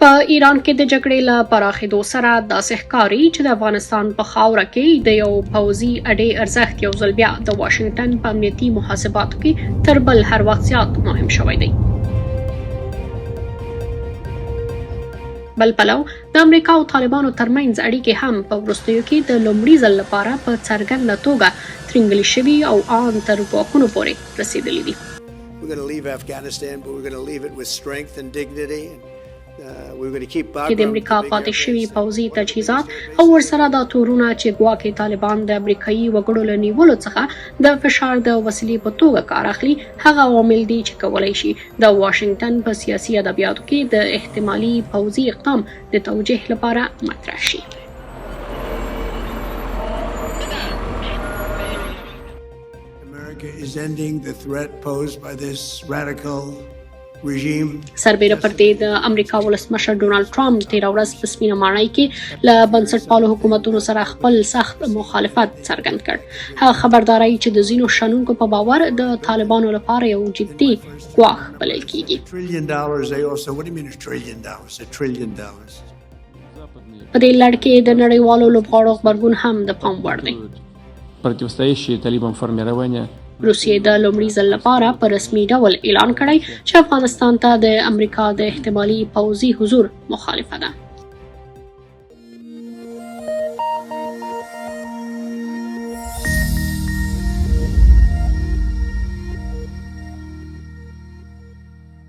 په ایران کې د جګړې له پراخېدو سره داسې ښکاري چې د افغانستان په خاوره کې د یو پوځي اډې ارزښت یو ځل بیا د واشنګټن په امنیتي محاسباتو کې تر بل هر وخت زیات مهم شوی دی. بل پلو د امریکا او طالبانو ترمنځ اړیکې هم په وروستیو کې د لومړي ځل لپاره په څرګنده توګه ترنګلې شوي او ان تر ګواښونو پورې رسېدلي دي. چې د امریکا پاتې شوي پوځي تجهیزات او ورسره دا تورونه چې ګواکې طالبان د امریکایي وګړو له نیولو څخه د فشار د وسیلې په توګه کار اخلي، هغه عوامل دي چې کولی شي د واشنګټن په سیاسي ادبیاتو کې د احتمالي پوځي اقدام د توجیه لپاره مطرح شي. سربیره پر دې د امریکا ولسمشر ډونالد ټرمپ تېره ورځ په سپینه ماڼۍ کې له بنسټپالو حکومتونو سره خپل سخت مخالفت څرګند کړ. هغه خبرداری چې د ځینو شنونکو په باور د طالبانو لپاره یو جدي ګواښ بلل کېږي. په دې لړ کې د نړیوالو لوبغاړو غبرګون هم د پام وړ دی. Противостоящие талибам формирования روسیې د لومړي ځل لپاره په رسمي ډول اعلان کړی چې افغانستان ته د امریکا د احتمالي پوځي حضور مخالفه ده.